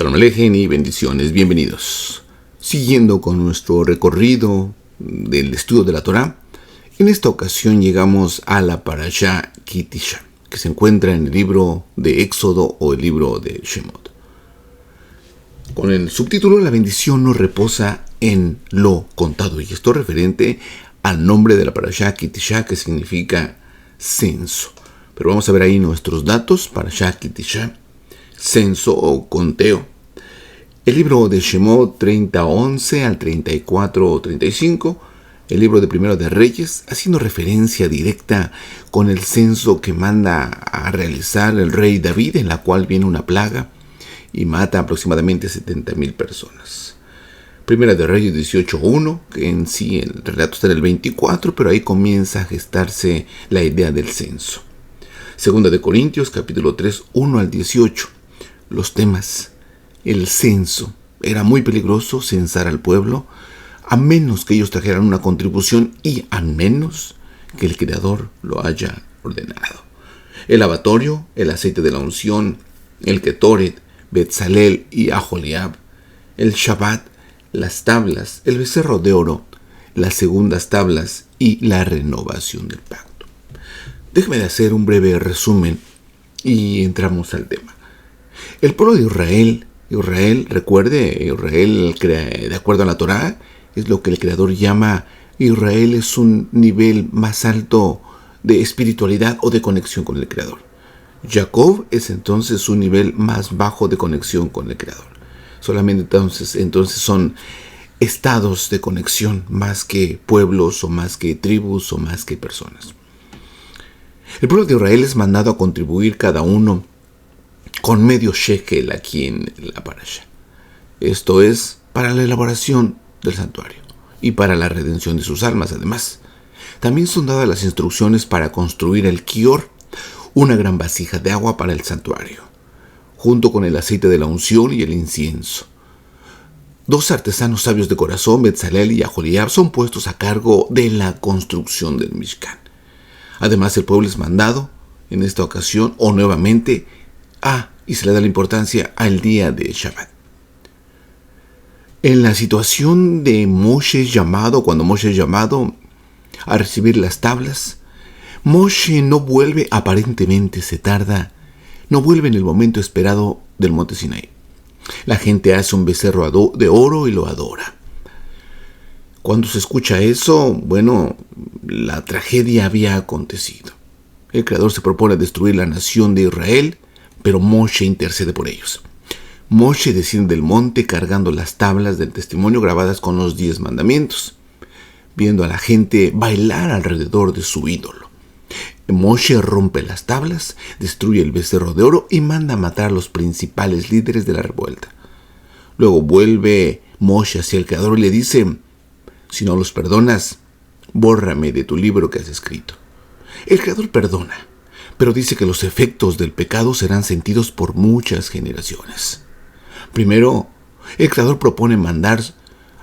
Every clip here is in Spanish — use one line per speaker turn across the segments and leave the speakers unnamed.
Shalom Alejem y bendiciones, bienvenidos. Siguiendo con nuestro recorrido del estudio de la Torá, en esta ocasión llegamos a la Parashá Ki Tisha, que se encuentra en el libro de Éxodo o el libro de Shemot. Con el subtítulo La bendición no reposa en lo contado, y esto referente al nombre de la Parashá Ki Tisha, que significa censo. Pero vamos a ver ahí nuestros datos. Parashá Ki Tisha, censo o conteo. El libro de Shemot 30:11 al 34:35. El libro de Primero de Reyes, haciendo referencia directa con el censo que manda a realizar el rey David, en la cual viene una plaga y mata aproximadamente 70,000 personas. Primera de Reyes 18:1, que en sí el relato está en el 24, pero ahí comienza a gestarse la idea del censo. Segunda de Corintios, capítulo 3, 1 al 18. Los temas. El censo. Era muy peligroso censar al pueblo, a menos que ellos trajeran una contribución y a menos que el Creador lo haya ordenado. El lavatorio, el aceite de la unción, el Ketoret, Betzalel y Aholiab, el Shabbat, las tablas, el becerro de oro, las segundas tablas y la renovación del pacto. Déjeme de hacer un breve resumen y entramos al tema. El pueblo de Israel, de acuerdo a la Torá, es lo que el Creador llama Israel, es un nivel más alto de espiritualidad o de conexión con el Creador. Jacob es entonces un nivel más bajo de conexión con el Creador. Solamente entonces son estados de conexión más que pueblos o más que tribus o más que personas. El pueblo de Israel es mandado a contribuir cada uno con medio shekel aquí en la parasha. Esto es para la elaboración del santuario y para la redención de sus almas. Además, también son dadas las instrucciones para construir el kior, una gran vasija de agua para el santuario, junto con el aceite de la unción y el incienso. 2 artesanos sabios de corazón, Betzalel y Aholiab, son puestos a cargo de la construcción del Mishkan. Además, el pueblo es mandado, en esta ocasión o nuevamente, y se le da la importancia al día de Shabbat. En la situación de cuando Moshe es llamado a recibir las tablas, Moshe no vuelve, aparentemente se tarda, no vuelve en el momento esperado del monte Sinaí. La gente hace un becerro de oro y lo adora. Cuando se escucha eso, la tragedia había acontecido. El Creador se propone destruir la nación de Israel, pero Moshe intercede por ellos. Moshe desciende del monte cargando las tablas del testimonio grabadas con los 10 mandamientos, viendo a la gente bailar alrededor de su ídolo. Moshe rompe las tablas, destruye el becerro de oro y manda a matar a los principales líderes de la revuelta. Luego vuelve Moshe hacia el Creador y le dice: si no los perdonas, bórrame de tu libro que has escrito. El Creador perdona, pero dice que los efectos del pecado serán sentidos por muchas generaciones. Primero, el Creador propone mandar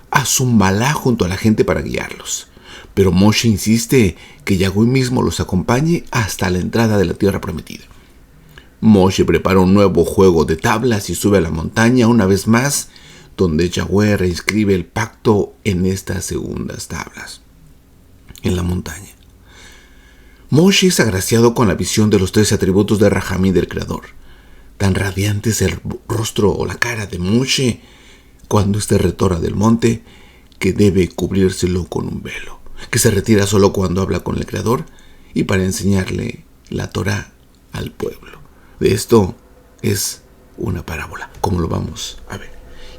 a Zumbalá junto a la gente para guiarlos, pero Moshe insiste que Yahweh mismo los acompañe hasta la entrada de la tierra prometida. Moshe prepara un nuevo juego de tablas y sube a la montaña una vez más, donde Yahweh reinscribe el pacto en estas segundas tablas, en la montaña. Moshe es agraciado con la visión de los 13 atributos de Rahamim del Creador. Tan radiante es el rostro o la cara de Moshe cuando retorna del monte, que debe cubrírselo con un velo, que se retira solo cuando habla con el Creador y para enseñarle la Torá al pueblo. De esto es una parábola, como lo vamos a ver.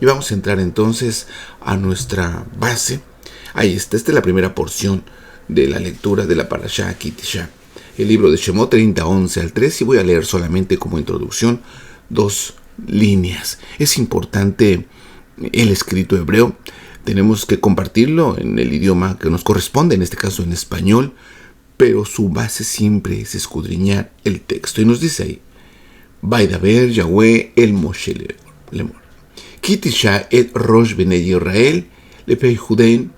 Y vamos a entrar entonces a nuestra base. Ahí está, esta es la primera porción de la lectura de la Parashá Ki Tisha, el libro de Shemot 30:11 al 3, y voy a leer solamente como introducción 2 líneas. Es importante el escrito hebreo, tenemos que compartirlo en el idioma que nos corresponde, en este caso en español, pero su base siempre es escudriñar el texto. Y nos dice ahí: Vaidaber Yahweh el Moshe lemor. Ki Tisha et Rosh Benei Israel lepei Judein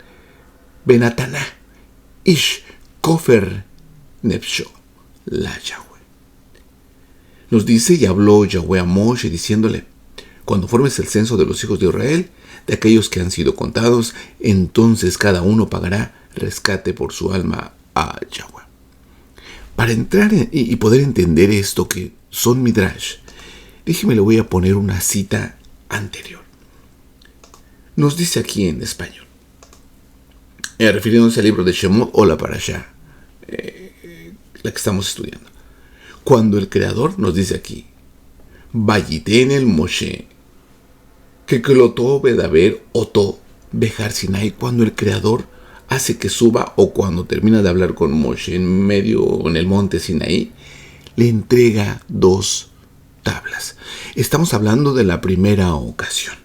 Benatana Ish Kofer Nefsho la Yahweh. Nos dice: y habló Yahweh a Moshe diciéndole: Cuando formes el censo de los hijos de Israel, de aquellos que han sido contados, entonces cada uno pagará rescate por su alma a Yahweh. Para entrar y poder entender esto que son Midrash, déjeme le voy a poner una cita anterior. Nos dice aquí en español, refiriéndose al libro de Shemot o la Parashá, la que estamos estudiando. Cuando el Creador nos dice aquí, Vayiten el Moshe, que clotó Bedaber Oto Bejar Sinai, cuando el Creador hace que suba o cuando termina de hablar con Moshe en el monte Sinaí, le entrega 2 tablas. Estamos hablando de la primera ocasión.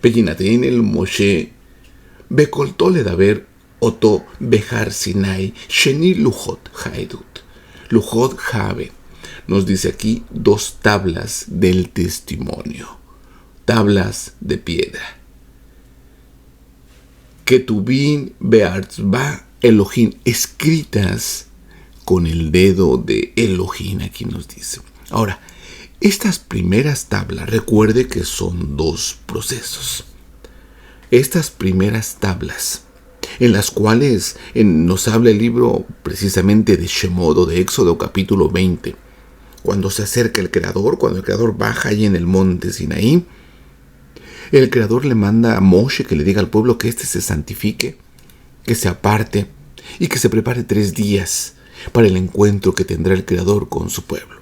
Vayinaten el Moshe, Bekolto Ledaber Oto Bejar Sinai, Sheni Luchot Haedut. Luchot Habe. Nos dice aquí 2 tablas del testimonio. Tablas de piedra. Ketubin Be'arzba Elohim, escritas con el dedo de Elohim, aquí nos dice. Ahora, estas primeras tablas, recuerde que son 2 procesos. Estas primeras tablas, en las cuales nos habla el libro precisamente de Shemot o de Éxodo capítulo 20, cuando se acerca el Creador, cuando el Creador baja ahí en el monte Sinaí, el Creador le manda a Moshe que le diga al pueblo que éste se santifique, que se aparte y que se prepare 3 días para el encuentro que tendrá el Creador con su pueblo.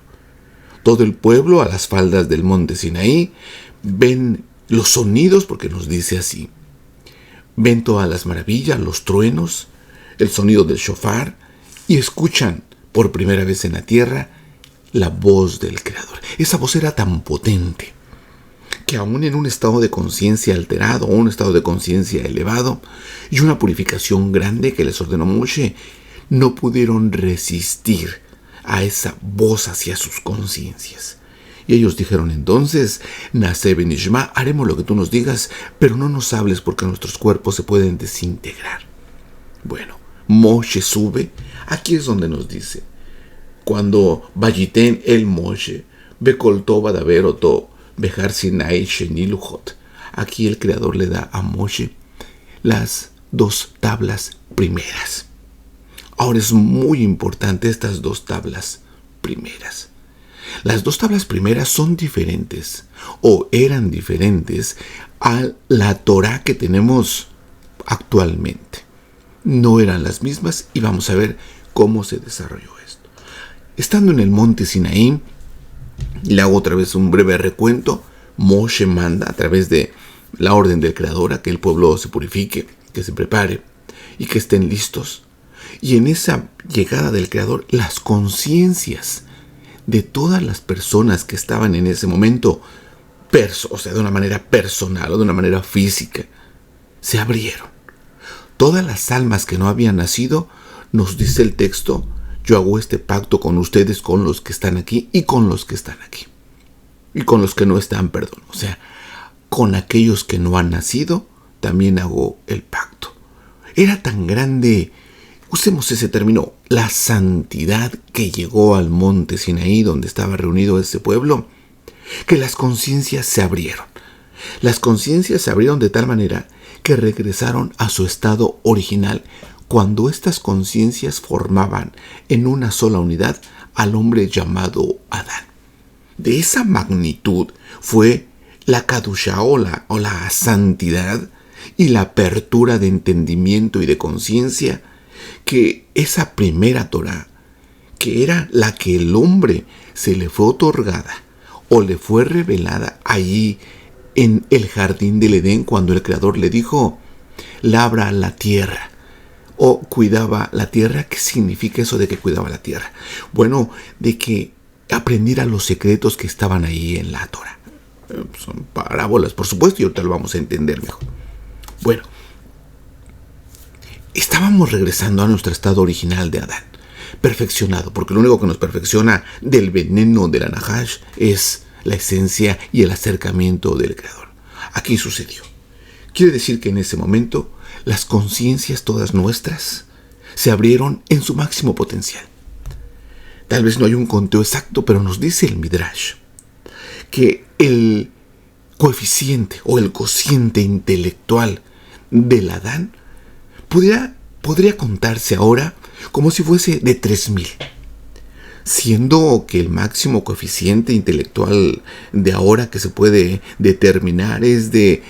Todo el pueblo a las faldas del monte Sinaí ven los sonidos, porque nos dice así. Ven todas las maravillas, los truenos, el sonido del shofar y escuchan por primera vez en la tierra la voz del Creador. Esa voz era tan potente que aún en un estado de conciencia alterado, o un estado de conciencia elevado, y una purificación grande que les ordenó Moshe, no pudieron resistir a esa voz hacia sus conciencias. Y ellos dijeron entonces, Naase benishma, haremos lo que tú nos digas, pero no nos hables porque nuestros cuerpos se pueden desintegrar. Bueno, Moshe sube, aquí es donde nos dice, cuando Vayiten el Moshe, Bekolto Badaber Oto, Bejar Sinai Sheni Luchot. Aquí el Creador le da a Moshe las 2 tablas primeras. Ahora es muy importante estas 2 tablas primeras. Las 2 tablas primeras son diferentes o eran diferentes a la Torá que tenemos actualmente. No eran las mismas y vamos a ver cómo se desarrolló esto. Estando en el monte Sinaí, le hago otra vez un breve recuento. Moshe manda a través de la orden del Creador a que el pueblo se purifique, que se prepare y que estén listos. Y en esa llegada del Creador, las conciencias de todas las personas que estaban en ese momento, o sea, de una manera personal o de una manera física, se abrieron. Todas las almas que no habían nacido, nos dice el texto, yo hago este pacto con ustedes, con los que están aquí y con los que están aquí. Y con los que no están, perdón. O sea, con aquellos que no han nacido, también hago el pacto. Era tan grande, usemos ese término, la santidad que llegó al monte Sinaí, donde estaba reunido ese pueblo, que las conciencias se abrieron. Las conciencias se abrieron de tal manera que regresaron a su estado original, cuando estas conciencias formaban en una sola unidad al hombre llamado Adán. De esa magnitud fue la Kadushá o la santidad y la apertura de entendimiento y de conciencia, que esa primera Torá, que era la que el hombre se le fue otorgada o le fue revelada allí en el jardín del Edén, cuando el Creador le dijo, labra la tierra, o cuidaba la tierra. ¿Qué significa eso de que cuidaba la tierra? Bueno, de que aprendiera los secretos que estaban ahí en la Torá. Son parábolas, por supuesto, y ahorita lo vamos a entender mejor. Bueno, estábamos regresando a nuestro estado original de Adán, perfeccionado, porque lo único que nos perfecciona del veneno de la Nahash es la esencia y el acercamiento del Creador. Aquí sucedió. Quiere decir que en ese momento las conciencias todas nuestras se abrieron en su máximo potencial. Tal vez no hay un conteo exacto, pero nos dice el Midrash que el coeficiente o el cociente intelectual del Adán podría contarse ahora como si fuese de 3000, siendo que el máximo coeficiente intelectual de ahora que se puede determinar es de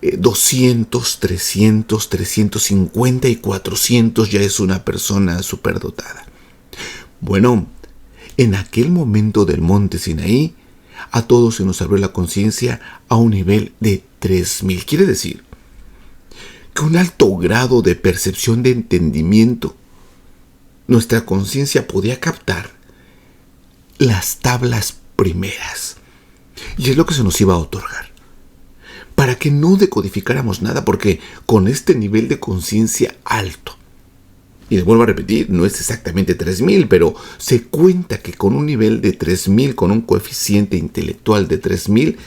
200, 300, 350 y 400 ya es una persona superdotada. Bueno, en aquel momento del monte Sinaí, a todos se nos abrió la conciencia a un nivel de 3000. Quiere decir que un alto grado de percepción de entendimiento, nuestra conciencia podía captar las tablas primeras. Y es lo que se nos iba a otorgar, para que no decodificáramos nada, porque con este nivel de conciencia alto, y les vuelvo a repetir, no es exactamente 3000, pero se cuenta que con un nivel de 3000, con un coeficiente intelectual de 3000,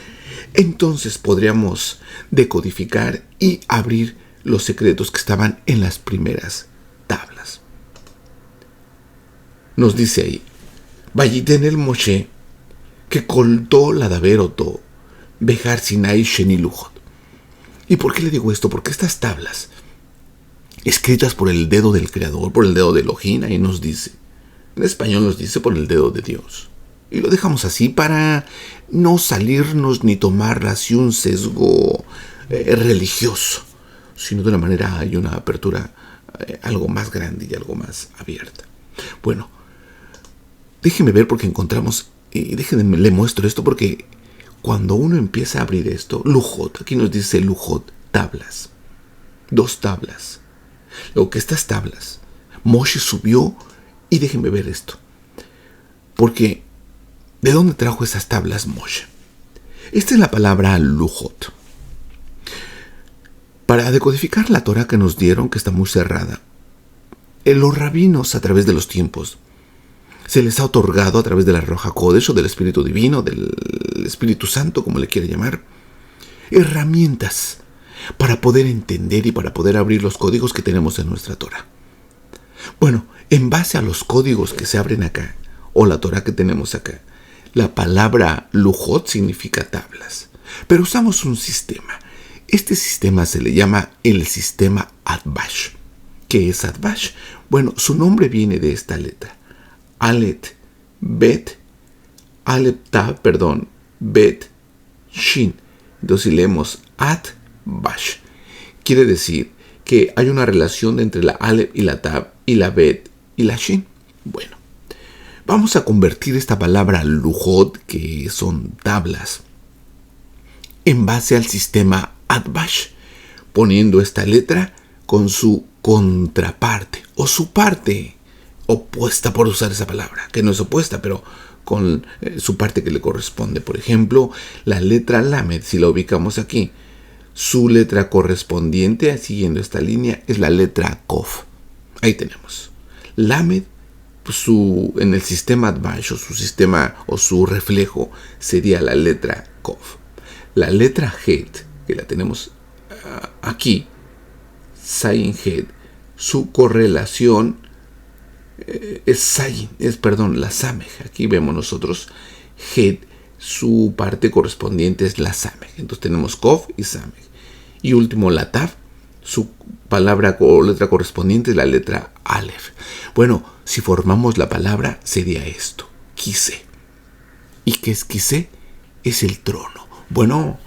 entonces podríamos decodificar y abrir los secretos que estaban en las primeras tablas. Nos dice ahí, Vayiten el Moshe, que coltó la daveroto, Bejar Sinai Sheni Lujot. ¿Y por qué le digo esto? Porque estas tablas, escritas por el dedo del Creador, por el dedo de Elohim, ahí nos dice, en español nos dice por el dedo de Dios. Y lo dejamos así para no salirnos ni tomar así un sesgo religioso, sino de una manera hay una apertura algo más grande y algo más abierta. Bueno, déjenme ver porque encontramos, y déjenme, le muestro esto porque cuando uno empieza a abrir esto, Lujot, aquí nos dice Lujot, tablas, 2 tablas. Luego que estas tablas, Moshe subió, y déjenme ver esto, porque ¿de dónde trajo esas tablas Moshe? Esta es la palabra Lujot. Para decodificar la Torah que nos dieron, que está muy cerrada, los rabinos a través de los tiempos se les ha otorgado a través de la Roja Kodesh o del Espíritu Divino, del Espíritu Santo, como le quiera llamar, herramientas para poder entender y para poder abrir los códigos que tenemos en nuestra Torah. Bueno, en base a los códigos que se abren acá, o la Torah que tenemos acá, la palabra Lujot significa tablas, pero usamos un sistema. Este sistema se le llama el sistema Atbash. ¿Qué es Atbash? Bueno, su nombre viene de esta letra. Alet, Bet, Bet, Shin. Entonces si leemos Atbash, quiere decir que hay una relación entre la Aleph y la Tab y la Bet y la Shin. Bueno, vamos a convertir esta palabra Lujot, que son tablas, en base al sistema Atbash, poniendo esta letra con su contraparte o su parte opuesta, por usar esa palabra, que no es opuesta, pero con su parte que le corresponde. Por ejemplo, la letra Lamed, si la ubicamos aquí, su letra correspondiente, siguiendo esta línea, es la letra Kof. Ahí tenemos. Lamed, en el sistema Atbash, o su sistema, o su reflejo, sería la letra Kof. La letra Het, que la tenemos aquí, Zayin Het, su correlación es Zayin, la Samej. Aquí vemos nosotros Het, su parte correspondiente es la Samej. Entonces tenemos Kof y Samej. Y último, la Tav, su palabra o letra correspondiente es la letra Aleph. Bueno, si formamos la palabra sería esto, Kisé. ¿Y qué es Kisé? Es el trono. Bueno,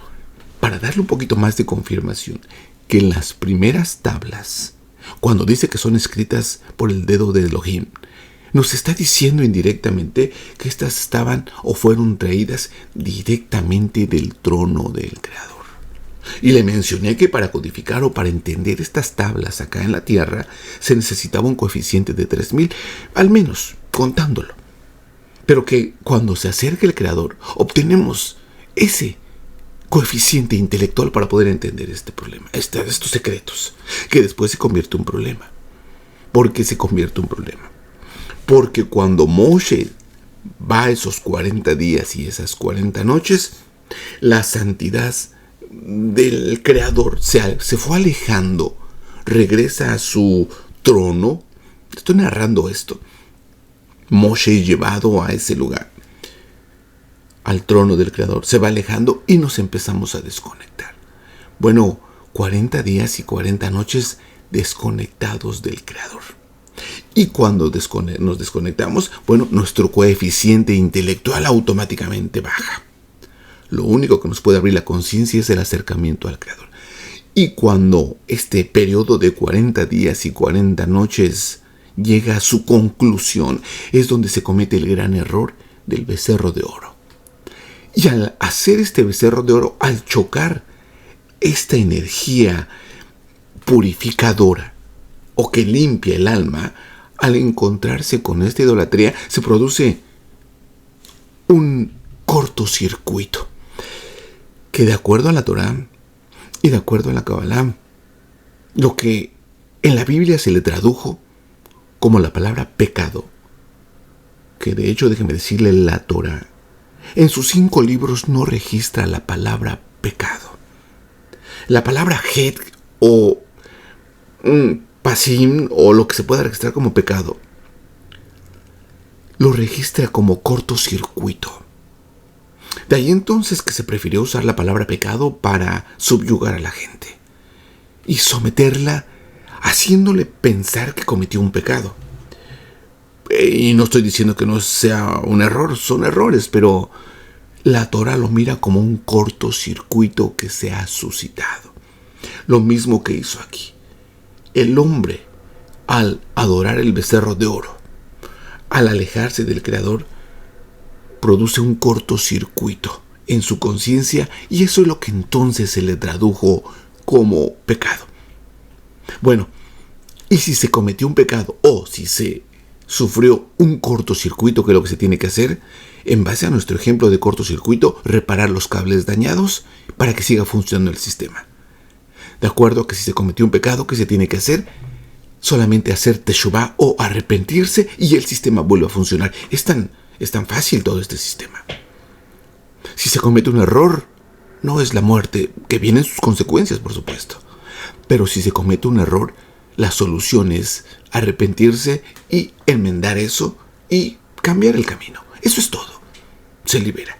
para darle un poquito más de confirmación, que en las primeras tablas, cuando dice que son escritas por el dedo de Elohim, nos está diciendo indirectamente que estas estaban o fueron traídas directamente del trono del Creador. Y le mencioné que para codificar o para entender estas tablas acá en la tierra se necesitaba un coeficiente de 3000, al menos contándolo. Pero que cuando se acerque el Creador obtenemos ese coeficiente intelectual para poder entender este problema, estos secretos, que después se convierte en un problema. ¿Por qué se convierte en un problema? Porque cuando Moshe va esos 40 días y esas 40 noches, la santidad del Creador se fue alejando, regresa a su trono. Estoy narrando esto. Moshe llevado a ese lugar. al trono del Creador, se va alejando y nos empezamos a desconectar. Bueno, 40 días y 40 noches desconectados del Creador. Y cuando nos desconectamos, bueno, nuestro coeficiente intelectual automáticamente baja. Lo único que nos puede abrir la conciencia es el acercamiento al Creador. Y cuando este periodo de 40 días y 40 noches llega a su conclusión, es donde se comete el gran error del becerro de oro. Y al hacer este becerro de oro, al chocar esta energía purificadora o que limpia el alma, al encontrarse con esta idolatría, se produce un cortocircuito que, de acuerdo a la Torá y de acuerdo a la Kabbalah, lo que en la Biblia se le tradujo como la palabra pecado, que de hecho, déjeme decirle, la Torá en sus 5 libros no registra la palabra pecado. La palabra het o pasim, o lo que se pueda registrar como pecado, lo registra como cortocircuito. De ahí entonces que se prefirió usar la palabra pecado para subyugar a la gente y someterla, haciéndole pensar que cometió un pecado. Y no estoy diciendo que no sea un error, son errores, pero la Torá lo mira como un cortocircuito que se ha suscitado. Lo mismo que hizo aquí. El hombre, al adorar el becerro de oro, al alejarse del Creador, produce un cortocircuito en su conciencia, y eso es lo que entonces se le tradujo como pecado. Bueno, y si se cometió un pecado o si se sufrió un cortocircuito, que es lo que se tiene que hacer, en base a nuestro ejemplo de cortocircuito, reparar los cables dañados para que siga funcionando el sistema. De acuerdo a que si se cometió un pecado, ¿qué se tiene que hacer? Solamente hacer teshuvá o arrepentirse y el sistema vuelve a funcionar. Es tan fácil todo este sistema. Si se comete un error, no es la muerte, que vienen sus consecuencias, por supuesto. Pero si se comete un error, la solución es arrepentirse y enmendar eso y cambiar el camino. Eso es todo. Se libera.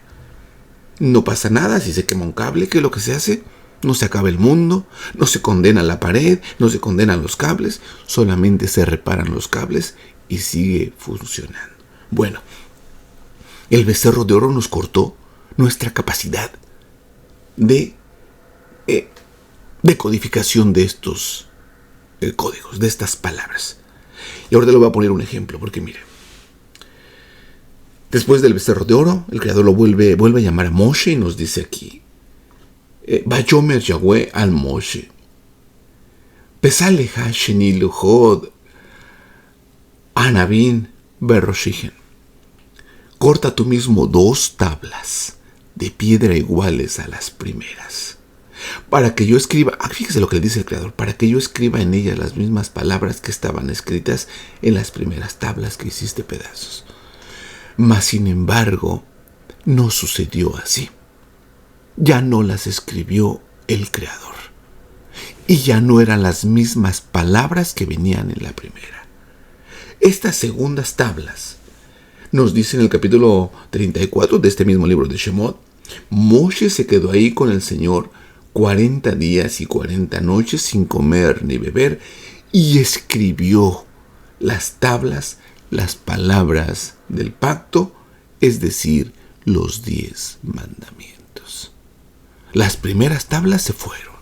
No pasa nada si se quema un cable, que es lo que se hace. No se acaba el mundo, no se condena la pared, no se condenan los cables, solamente se reparan los cables y sigue funcionando. Bueno, el becerro de oro nos cortó nuestra capacidad de decodificación de estos códigos, de estas palabras. Y ahora le voy a poner un ejemplo, porque mire, después del becerro de oro, el Creador lo vuelve a llamar a Moshe y nos dice aquí: Vayomer Yahweh al Moshe, Pesaleja Sheni Luhod Anabin Berroshigen. Corta tú mismo 2 tablas de piedra iguales a las primeras, para que yo escriba, fíjese lo que le dice el Creador, para que yo escriba en ellas las mismas palabras que estaban escritas en las primeras tablas que hiciste pedazos. Mas sin embargo, no sucedió así. Ya no las escribió el Creador, y ya no eran las mismas palabras que venían en la primera. Estas segundas tablas nos dice en el capítulo 34 de este mismo libro de Shemot: Moshe se quedó ahí con el Señor 40 días y 40 noches sin comer ni beber, y escribió las tablas, las palabras del pacto, es decir, los 10 mandamientos. Las primeras tablas se fueron.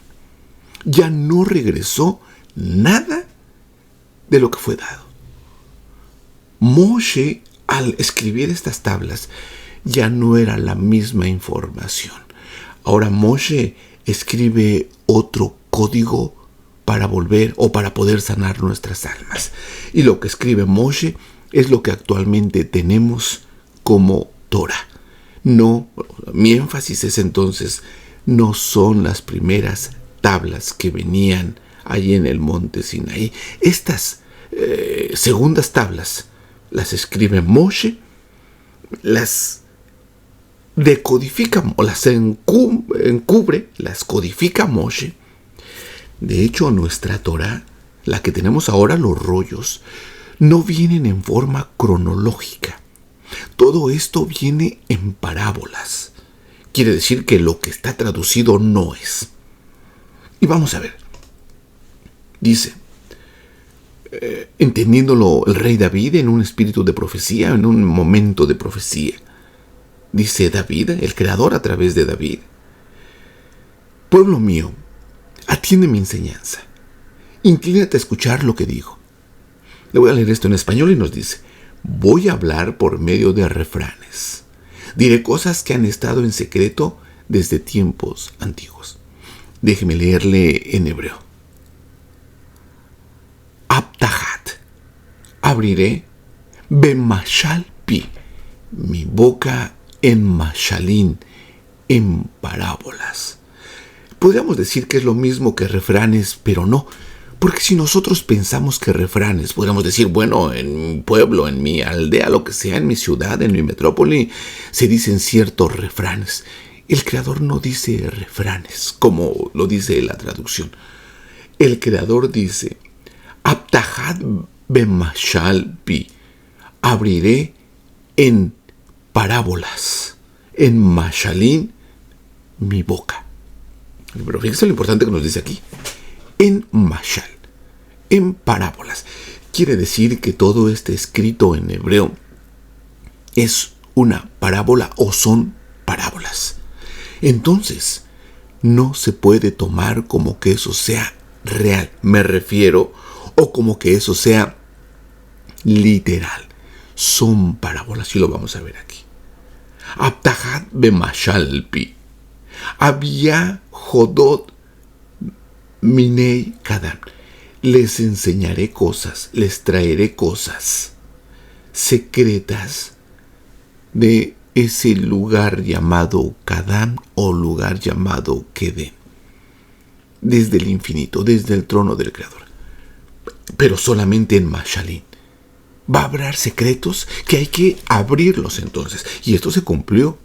Ya no regresó nada de lo que fue dado. Moshe, al escribir estas tablas, ya no era la misma información. Ahora Moshe escribe otro código para volver o para poder sanar nuestras almas. Y lo que escribe Moshe es lo que actualmente tenemos como Torah. No, mi énfasis es entonces, no son las primeras tablas que venían allí en el monte Sinaí. Estas segundas tablas las escribe Moshe, las decodifica o las encubre, las codifica Moshe. De hecho, nuestra Torah, la que tenemos ahora, los rollos, no vienen en forma cronológica, Todo esto viene en parábolas. Quiere decir que lo que está traducido no es. Y vamos a ver. Dice, entendiéndolo el rey David en un espíritu de profecía, en un momento de profecía. Dice David, el creador a través de David: pueblo mío, atiende mi enseñanza. Inclínate a escuchar lo que digo. Le voy a leer esto en español y nos dice: voy a hablar por medio de refranes. Diré cosas que han estado en secreto desde tiempos antiguos. Déjeme leerle en hebreo. Abtahat. Abriré bemashal pi. Mi boca en mashalín, en parábolas. Podríamos decir que es lo mismo que refranes, pero no. Porque si nosotros pensamos que refranes, podríamos decir, bueno, en mi pueblo, en mi aldea, lo que sea, en mi ciudad, en mi metrópoli, se dicen ciertos refranes. El Creador no dice refranes, como lo dice la traducción. El Creador dice, Abtahat bemashal pi. Abriré en parábolas, en mashalín, mi boca. Pero fíjense lo importante que nos dice aquí. En mashal, en parábolas. Quiere decir que todo este escrito en hebreo es una parábola o son parábolas. Entonces, no se puede tomar como que eso sea real. Me refiero, o como que eso sea literal. Son parábolas y lo vamos a ver aquí. Abtahat bemashal pi. Había jodot minei kadam. Les enseñaré cosas, les traeré cosas secretas de ese lugar llamado Kadam o lugar llamado Kedem. Desde el infinito, desde el trono del Creador. Pero solamente en Mashalín. Va a haber secretos que hay que abrirlos entonces. Y esto se cumplió.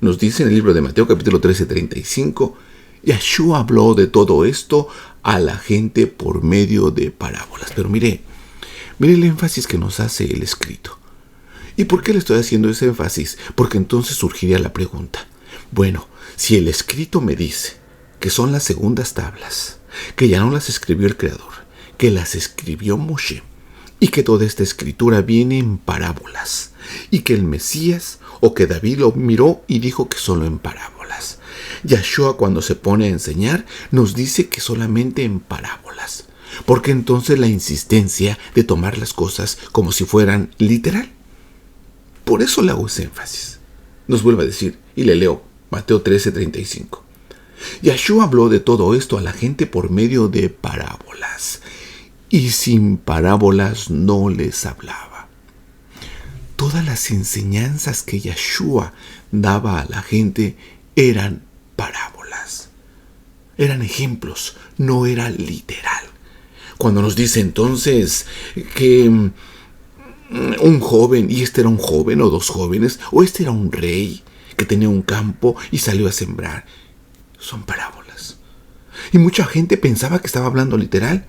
Nos dice en el libro de Mateo capítulo 13:35, Yeshua habló de todo esto a la gente por medio de parábolas. Pero mire el énfasis que nos hace el escrito. ¿Y por qué le estoy haciendo ese énfasis? Porque entonces surgiría la pregunta. Bueno, si el escrito me dice que son las segundas tablas, que ya no las escribió el Creador, que las escribió Moshe, y que toda esta escritura viene en parábolas, y que el Mesías, o que David lo miró y dijo que solo en parábolas. Yeshua, cuando se pone a enseñar, nos dice que solamente en parábolas. Porque entonces la insistencia de tomar las cosas como si fueran literal. Por eso le hago ese énfasis. Nos vuelve a decir, y le leo Mateo 13:35. Yeshua habló de todo esto a la gente por medio de parábolas, y sin parábolas no les hablaba. Todas las enseñanzas que Yeshua daba a la gente eran parábolas. Eran ejemplos, no era literal. Cuando nos dice entonces que un joven, y este era un joven o dos jóvenes, o este era un rey que tenía un campo y salió a sembrar, son parábolas. Y mucha gente pensaba que estaba hablando literal.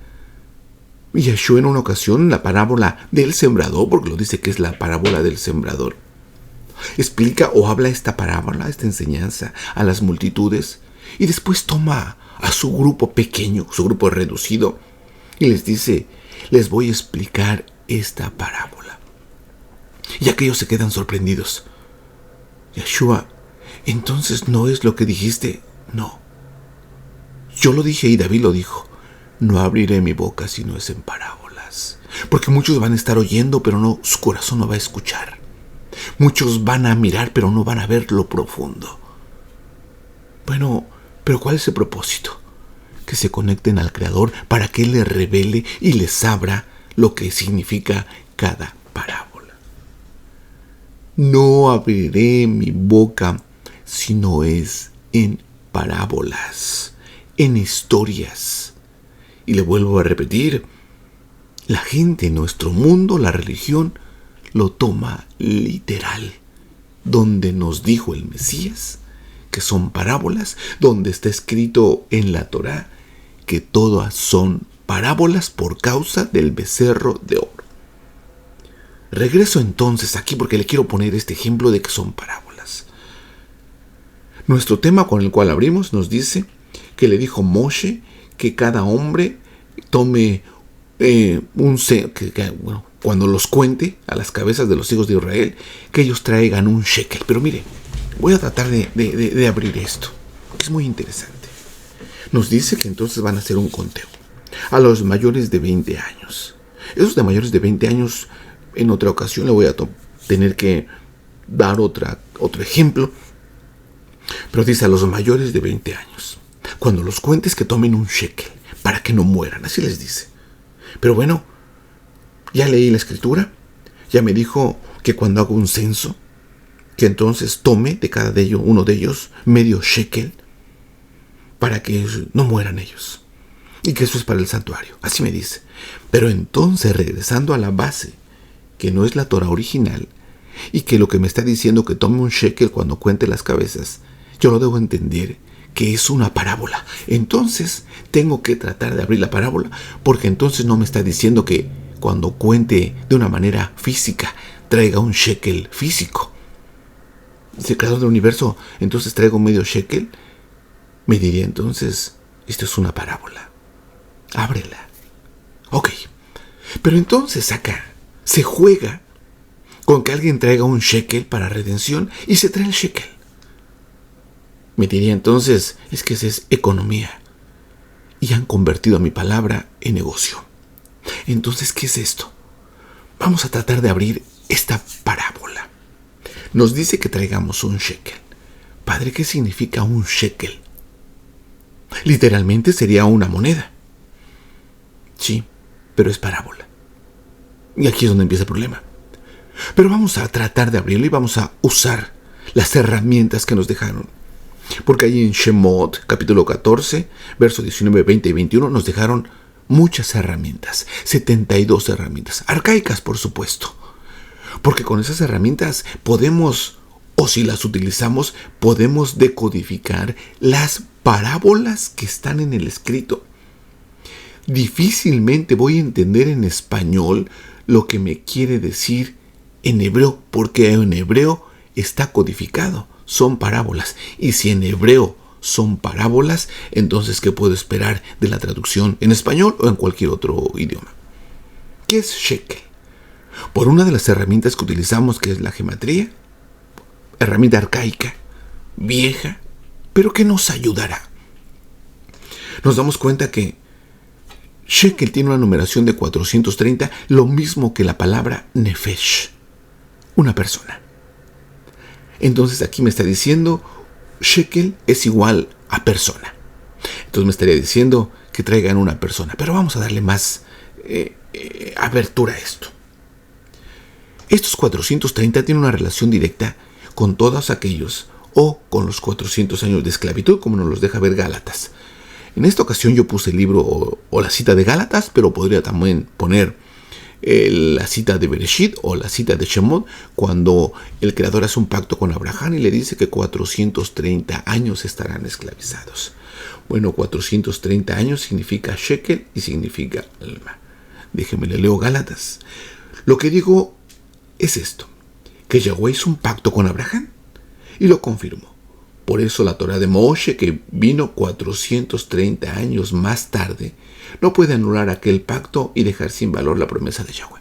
Y Yeshua en una ocasión, la parábola del sembrador, porque lo dice que es la parábola del sembrador, explica o habla esta parábola, esta enseñanza a las multitudes, y después toma a su grupo pequeño, su grupo reducido, y les dice, les voy a explicar esta parábola. Y aquellos se quedan sorprendidos. Yeshua, entonces no es lo que dijiste. No. Yo lo dije y David lo dijo. No abriré mi boca si no es en parábolas. Porque muchos van a estar oyendo, pero no, su corazón no va a escuchar. Muchos van a mirar, pero no van a ver lo profundo. Bueno, pero ¿cuál es el propósito? Que se conecten al Creador para que Él les revele y les abra lo que significa cada parábola. No abriré mi boca si no es en parábolas, en historias. Y le vuelvo a repetir, la gente en nuestro mundo, la religión, lo toma literal. Donde nos dijo el Mesías que son parábolas, donde está escrito en la Torá que todas son parábolas por causa del becerro de oro. Regreso entonces aquí porque le quiero poner este ejemplo de que son parábolas. Nuestro tema con el cual abrimos nos dice que le dijo Moshe que cada hombre tome cuando los cuente a las cabezas de los hijos de Israel, que ellos traigan un shekel. Pero mire, voy a tratar de abrir esto, que es muy interesante. Nos dice que entonces van a hacer un conteo a los mayores de 20 años. Esos de mayores de 20 años, en otra ocasión le voy a tener que dar otro ejemplo. Pero dice a los mayores de 20 años, cuando los cuentes que tomen un shekel, para que no mueran, así les dice. Pero bueno, ya leí la escritura, ya me dijo que cuando hago un censo, que entonces tome de cada uno de ellos medio shekel, para que no mueran ellos. Y que eso es para el santuario, así me dice. Pero entonces, regresando a la base, que no es la Torah original, y que lo que me está diciendo que tome un shekel cuando cuente las cabezas, yo lo debo entender que es una parábola. Entonces tengo que tratar de abrir la parábola, porque entonces no me está diciendo que cuando cuente de una manera física traiga un shekel físico. Si el creador del universo entonces traigo medio shekel, me diría entonces, esto es una parábola. Ábrela. Ok. Pero entonces acá se juega con que alguien traiga un shekel para redención y se trae el shekel. Me diría entonces, es que esa es economía. Y han convertido a mi palabra en negocio. Entonces, ¿qué es esto? Vamos a tratar de abrir esta parábola. Nos dice que traigamos un shekel. Padre, ¿qué significa un shekel? Literalmente sería una moneda. Sí, pero es parábola. Y aquí es donde empieza el problema. Pero vamos a tratar de abrirlo y vamos a usar las herramientas que nos dejaron. Porque ahí en Shemot, capítulo 14, versos 19, 20 y 21, nos dejaron muchas herramientas. 72 herramientas. Arcaicas, por supuesto. Porque con esas herramientas podemos, o si las utilizamos, podemos decodificar las parábolas que están en el escrito. Difícilmente voy a entender en español lo que me quiere decir en hebreo, porque en hebreo está codificado, son parábolas. Y si en hebreo son parábolas, entonces ¿qué puedo esperar de la traducción en español o en cualquier otro idioma? ¿Qué es shekel? Por una de las herramientas que utilizamos, que es la gematría, herramienta arcaica, vieja, pero que nos ayudará. Nos damos cuenta que shekel tiene una numeración de 430, lo mismo que la palabra nefesh, una persona. Entonces aquí me está diciendo shekel es igual a persona. Entonces me estaría diciendo que traigan una persona. Pero vamos a darle más abertura a esto. Estos 430 tienen una relación directa con todos aquellos o con los 400 años de esclavitud, como nos los deja ver Gálatas. En esta ocasión yo puse el libro o la cita de Gálatas, pero podría también poner la cita de Bereshit o la cita de Shemot, cuando el Creador hace un pacto con Abraham y le dice que 430 años estarán esclavizados. Bueno, 430 años significa shekel y significa alma. Déjeme le leo Gálatas. Lo que digo es esto, que Yahweh hizo un pacto con Abraham y lo confirmó. Por eso la Torah de Moshe, que vino 430 años más tarde, no puede anular aquel pacto y dejar sin valor la promesa de Yahweh.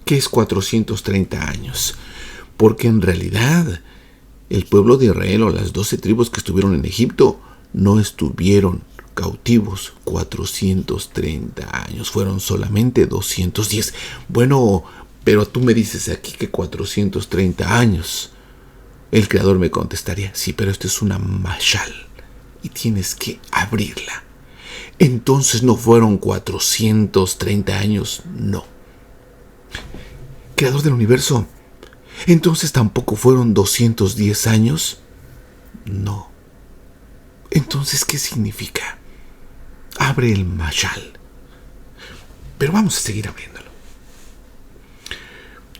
¿Qué es 430 años? Porque en realidad el pueblo de Israel o las 12 tribus que estuvieron en Egipto no estuvieron cautivos 430 años, fueron solamente 210. Bueno, pero tú me dices aquí que 430 años. El Creador me contestaría, sí, pero esto es una mashal y tienes que abrirla. Entonces no fueron 430 años, no. Creador del universo, entonces tampoco fueron 210 años, no. Entonces, ¿qué significa? Abre el mashal. Pero vamos a seguir abriéndolo.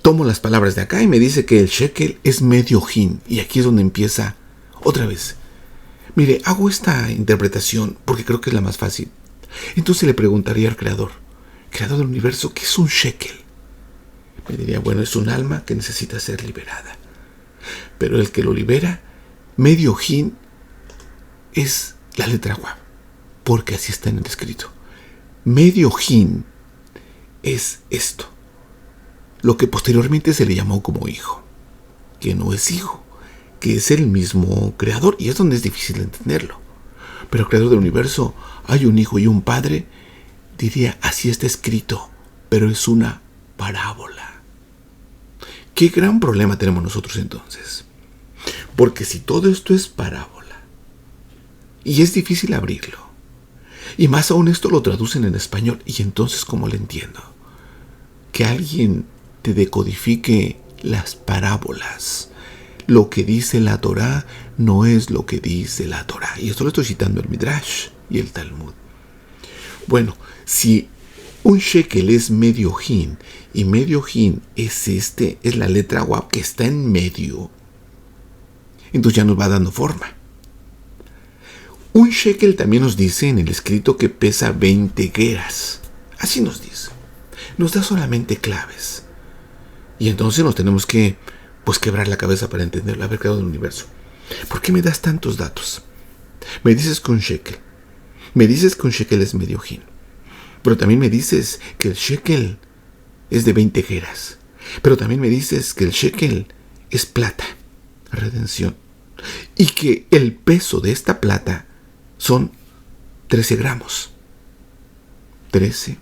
Tomo las palabras de acá y me dice que el shekel es medio hin. Y aquí es donde empieza otra vez. Mire, hago esta interpretación porque creo que es la más fácil. Entonces le preguntaría al Creador del universo, ¿qué es un shekel? Me diría, bueno, es un alma que necesita ser liberada. Pero el que lo libera, medio jin, es la letra Wab, porque así está en el escrito. Medio jin es esto, lo que posteriormente se le llamó como hijo, que no es hijo, que es el mismo creador, y es donde es difícil entenderlo. Pero el creador del universo, hay un hijo y un padre, diría, así está escrito, pero es una parábola. ¿Qué gran problema tenemos nosotros entonces? Porque si todo esto es parábola, y es difícil abrirlo, y más aún esto lo traducen en español, y entonces ¿cómo le entiendo? Que alguien te decodifique las parábolas. Lo que dice la Torá no es lo que dice la Torá. Y esto lo estoy citando el Midrash y el Talmud. Bueno, si un shekel es medio jin, y medio jin es la letra Wab que está en medio, entonces ya nos va dando forma. Un shekel también nos dice en el escrito que pesa 20 geras. Así nos dice. Nos da solamente claves. Y entonces nos tenemos que, quebrar la cabeza para entender la verdad del universo. ¿Por qué me das tantos datos? Me dices que un shekel. Me dices que un shekel es medio jin. Pero también me dices que el shekel es de 20 geras. Pero también me dices que el shekel es plata, redención. Y que el peso de esta plata son 13 gramos. 13,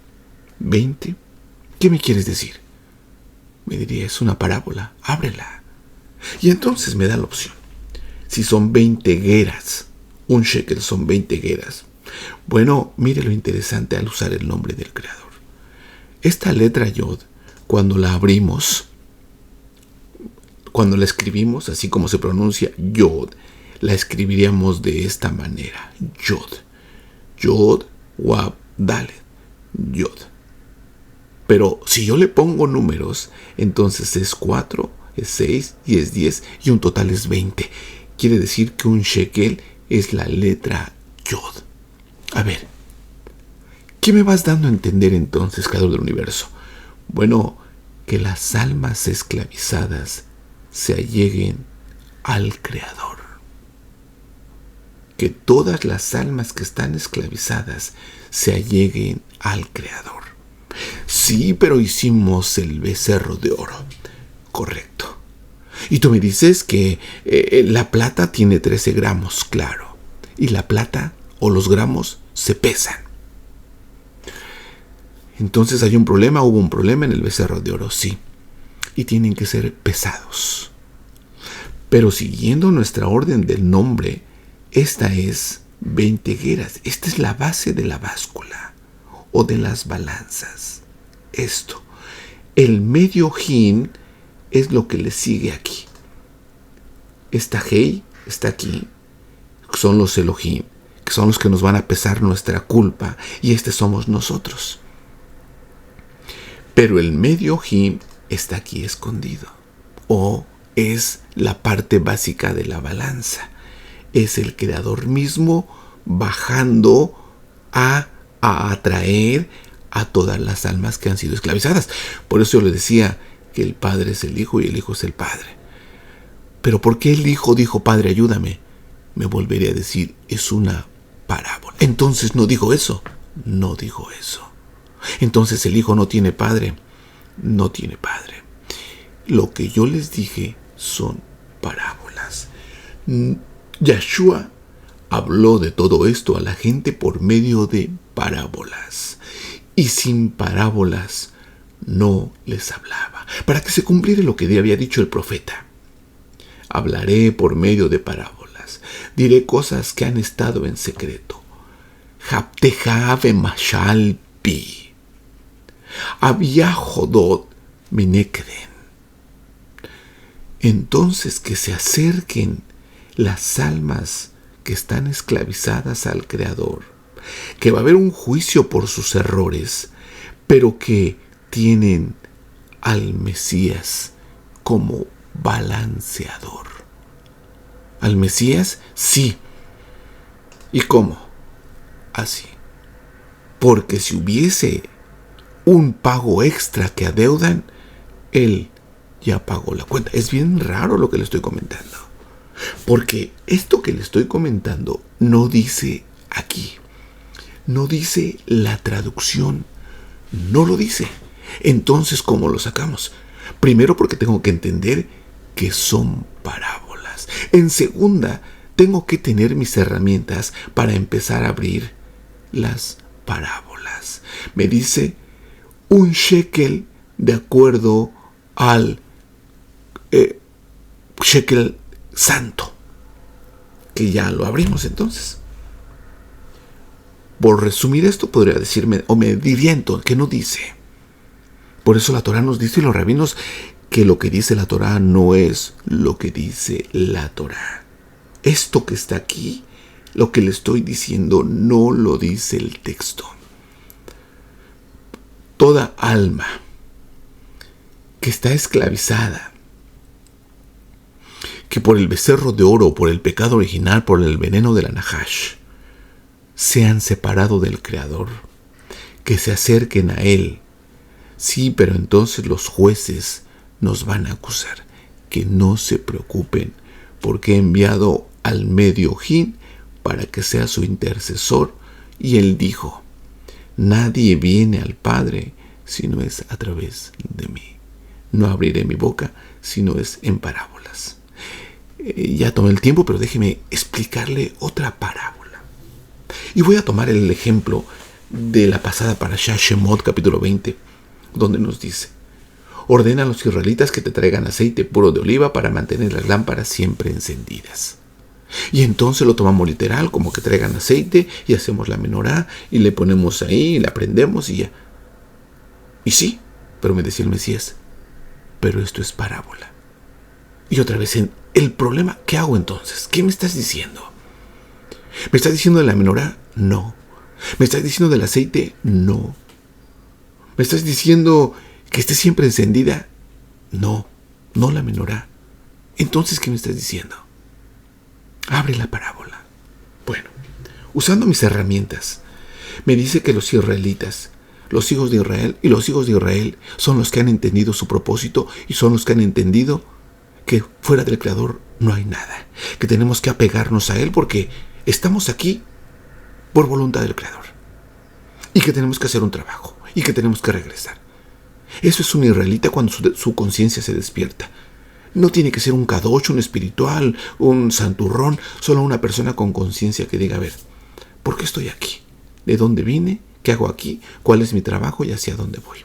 20. ¿Qué me quieres decir? Me diría, es una parábola, ábrela. Y entonces me da la opción. Si son 20 geras, un shekel son 20 geras. Bueno, mire lo interesante al usar el nombre del creador. Esta letra Yod, cuando la abrimos, cuando la escribimos, así como se pronuncia Yod, la escribiríamos de esta manera. Yod. Yod, Wab, Dalet. Yod. Pero si yo le pongo números, entonces es 4, es 6 y es 10 y un total es 20. Quiere decir que un shekel es la letra Yod. A ver, ¿qué me vas dando a entender entonces, creador del universo? Bueno, que las almas esclavizadas se alleguen al creador. Que todas las almas que están esclavizadas se alleguen al creador. Sí, pero hicimos el becerro de oro. Correcto. Y tú me dices que la plata tiene 13 gramos, claro. Y la plata o los gramos se pesan. Entonces hay un problema, hubo un problema en el becerro de oro, sí. Y tienen que ser pesados. Pero siguiendo nuestra orden del nombre, esta es 20 geras. Esta es la base de la báscula o de las balanzas. Esto. El medio jin es lo que le sigue aquí. Esta hei está aquí. Son los Elohim, que son los que nos van a pesar nuestra culpa. Y somos nosotros. Pero el medio jin está aquí escondido. O es la parte básica de la balanza. Es el creador mismo bajando a atraer a todas las almas que han sido esclavizadas. Por eso yo le decía que el Padre es el Hijo y el Hijo es el Padre. Pero ¿por qué el Hijo dijo, Padre, ayúdame? Me volvería a decir, es una parábola. Entonces no dijo eso. No dijo eso. Entonces el Hijo no tiene Padre. No tiene Padre. Lo que yo les dije son parábolas. Yeshua habló de todo esto a la gente por medio de parábolas. Y sin parábolas no les hablaba. Para que se cumpliera lo que había dicho el profeta. Hablaré por medio de parábolas. Diré cosas que han estado en secreto. Japteja mashal pi. Había jodot menekden. Entonces que se acerquen las almas que están esclavizadas al Creador, que va a haber un juicio por sus errores, pero que tienen al Mesías como balanceador. ¿Al Mesías? Sí. ¿Y cómo? Así. Porque si hubiese un pago extra que adeudan, Él ya pagó la cuenta. Es bien raro lo que le estoy comentando, porque esto que le estoy comentando no dice aquí, no dice la traducción, no lo dice. Entonces, ¿cómo lo sacamos? Primero, porque tengo que entender que son parábolas. En segunda, tengo que tener mis herramientas para empezar a abrir las parábolas. Me dice un shekel de acuerdo al shekel santo, que ya lo abrimos entonces. Por resumir esto, podría decirme, o me diría entonces, que no dice. Por eso la Torá nos dice, y los rabinos, que lo que dice la Torá no es lo que dice la Torá. Esto que está aquí, lo que le estoy diciendo, no lo dice el texto. Toda alma que está esclavizada, que por el becerro de oro, por el pecado original, por el veneno de la Nahash, se han separado del Creador, que se acerquen a Él. Sí, pero entonces los jueces nos van a acusar. Que no se preocupen, porque he enviado al medio Jin para que sea su intercesor. Y Él dijo, nadie viene al Padre si no es a través de mí. No abriré mi boca si no es en parábolas. Ya tomé el tiempo, pero déjeme explicarle otra parábola. Y voy a tomar el ejemplo de la pasada parashá Shemot, capítulo 20, donde nos dice, ordena a los israelitas que te traigan aceite puro de oliva para mantener las lámparas siempre encendidas. Y entonces lo tomamos literal, como que traigan aceite y hacemos la menorá y le ponemos ahí y la prendemos y ya. Y sí, pero me decía el Mesías, pero esto es parábola. Y otra vez, el problema, ¿qué hago entonces? ¿Qué me estás diciendo? ¿Me estás diciendo de la menorá? No. ¿Me estás diciendo del aceite? No. ¿Me estás diciendo que esté siempre encendida? No, no la menorá. Entonces, ¿qué me estás diciendo? Abre la parábola. Bueno, usando mis herramientas, me dice que los israelitas, los hijos de Israel y los hijos de Israel son los que han entendido su propósito y son los que han entendido que fuera del Creador no hay nada, que tenemos que apegarnos a Él porque estamos aquí por voluntad del Creador y que tenemos que hacer un trabajo y que tenemos que regresar. Eso es un israelita cuando su conciencia se despierta. No tiene que ser un kadosh, un espiritual, un santurrón, solo una persona con conciencia que diga, a ver, ¿por qué estoy aquí? ¿De dónde vine? ¿Qué hago aquí? ¿Cuál es mi trabajo y hacia dónde voy?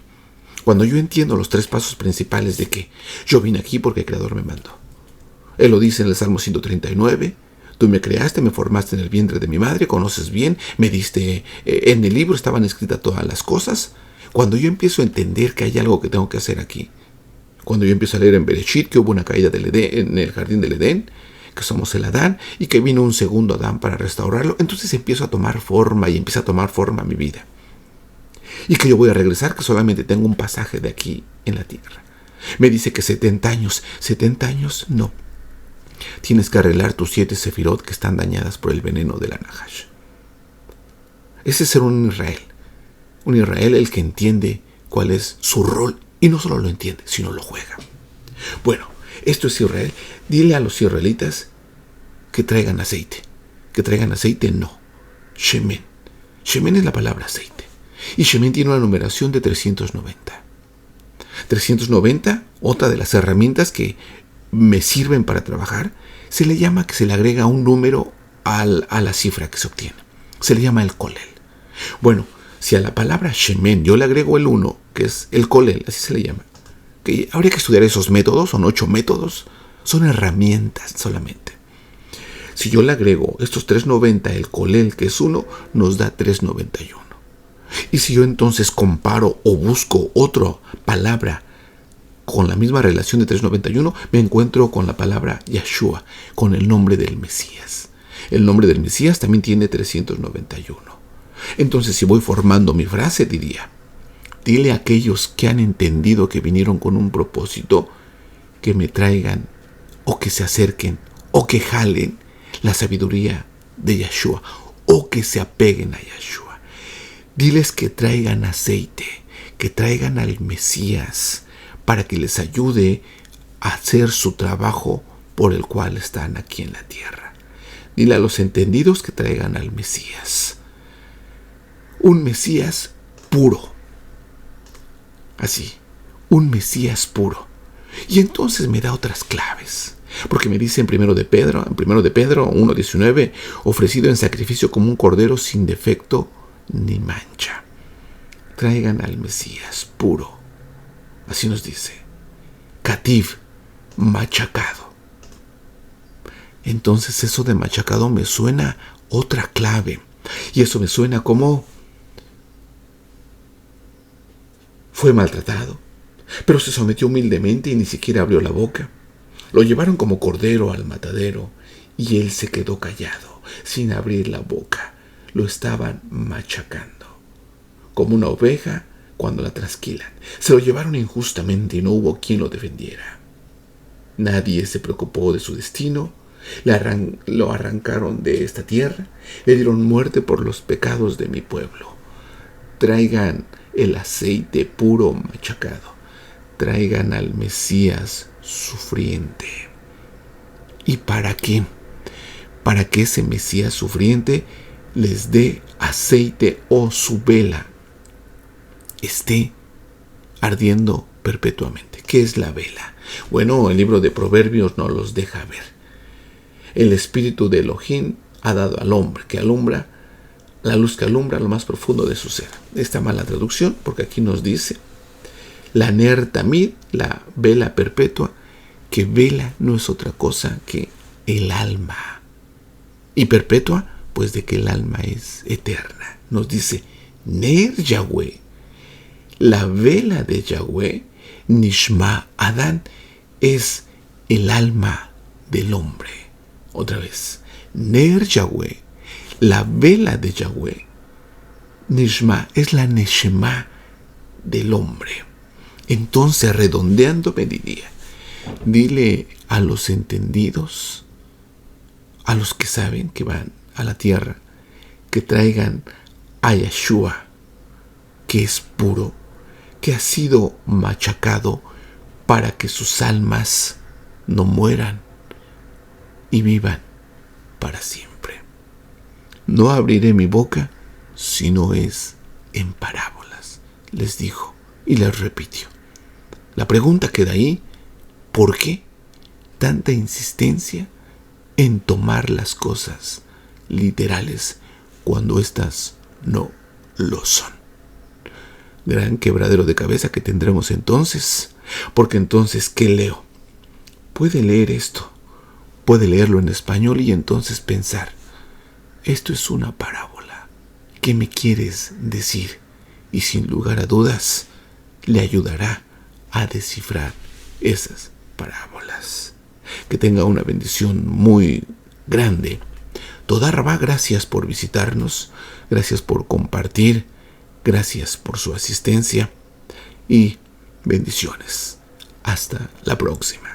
Cuando yo entiendo los 3 pasos principales de que yo vine aquí porque el Creador me mandó. Él lo dice en el Salmo 139, tú me creaste, me formaste en el vientre de mi madre, conoces bien, me diste, en el libro estaban escritas todas las cosas. Cuando yo empiezo a entender que hay algo que tengo que hacer aquí, cuando yo empiezo a leer en Bereshit que hubo una caída del Edén, en el jardín del Edén, que somos el Adán, y que vino un segundo Adán para restaurarlo, entonces empiezo a tomar forma y empieza a tomar forma mi vida. Y que yo voy a regresar, que solamente tengo un pasaje de aquí en la tierra. Me dice que 70 años, no. Tienes que arreglar tus 7 sefirot que están dañadas por el veneno de la Nahash. Ese es ser un Israel el que entiende cuál es su rol, y no solo lo entiende, sino lo juega. Bueno, esto es Israel. Dile a los israelitas que traigan aceite. Que traigan aceite, no. Shemen. Shemen es la palabra aceite. Y Shemen tiene una numeración de 390. 390, otra de las herramientas que me sirven para trabajar, se le llama que se le agrega un número a la cifra que se obtiene. Se le llama el kolel. Bueno, si a la palabra Shemen yo le agrego el 1, que es el kolel, así se le llama, que habría que estudiar esos métodos, son 8 métodos, son herramientas solamente. Si yo le agrego estos 390, el kolel, que es 1, nos da 391. Y si yo entonces comparo o busco otra palabra con la misma relación de 391, me encuentro con la palabra Yeshua, con el nombre del Mesías. El nombre del Mesías también tiene 391. Entonces, si voy formando mi frase, diría, dile a aquellos que han entendido que vinieron con un propósito, que me traigan, o que se acerquen, o que jalen la sabiduría de Yeshua, o que se apeguen a Yeshua. Diles que traigan aceite, que traigan al Mesías, para que les ayude a hacer su trabajo por el cual están aquí en la tierra. Dile a los entendidos que traigan al Mesías. Un Mesías puro. Así, un Mesías puro. Y entonces me da otras claves. Porque me dice en 1 de Pedro 1:19, ofrecido en sacrificio como un cordero sin defecto ni mancha. Traigan al Mesías puro. Así nos dice. Cativ, machacado. Entonces eso de machacado me suena otra clave. Y eso me suena como fue maltratado, pero se sometió humildemente y ni siquiera abrió la boca. Lo llevaron como cordero al matadero y él se quedó callado, sin abrir la boca. Lo estaban machacando, como una oveja cuando la trasquilan. Se lo llevaron injustamente y no hubo quien lo defendiera. Nadie se preocupó de su destino. Lo arrancaron de esta tierra, le dieron muerte por los pecados de mi pueblo. Traigan el aceite puro machacado. Traigan al Mesías sufriente. ¿Y para qué? Para que ese Mesías sufriente les dé aceite o su vela esté ardiendo perpetuamente. ¿Qué es la vela? Bueno, el libro de Proverbios nos los deja ver. El espíritu de Elohim ha dado al hombre que alumbra, la luz que alumbra lo más profundo de su ser. Esta mala traducción, porque aquí nos dice la Ner Tamid, la vela perpetua, que vela no es otra cosa que el alma. Y perpetua, pues de que el alma es eterna. Nos dice Ner Yahweh, la vela de Yahweh, Nishma Adán, es el alma del hombre. Otra vez, Ner Yahweh, la vela de Yahweh. Nishma es la Neshema del hombre. Entonces, redondeando, me diría, dile a los entendidos, a los que saben que van a la tierra, que traigan a Yeshua, que es puro, que ha sido machacado para que sus almas no mueran y vivan para siempre. No abriré mi boca si no es en parábolas, les dijo y les repitió. La pregunta queda ahí: ¿por qué tanta insistencia en tomar las cosas literales cuando éstas no lo son? Gran quebradero de cabeza que tendremos entonces, porque entonces, ¿qué leo? Puede leer esto, puede leerlo en español y entonces pensar: esto es una parábola, ¿qué me quieres decir? Y sin lugar a dudas, le ayudará a descifrar esas parábolas. Que tenga una bendición muy grande. Toda Rabá, gracias por visitarnos, gracias por compartir, gracias por su asistencia y bendiciones. Hasta la próxima.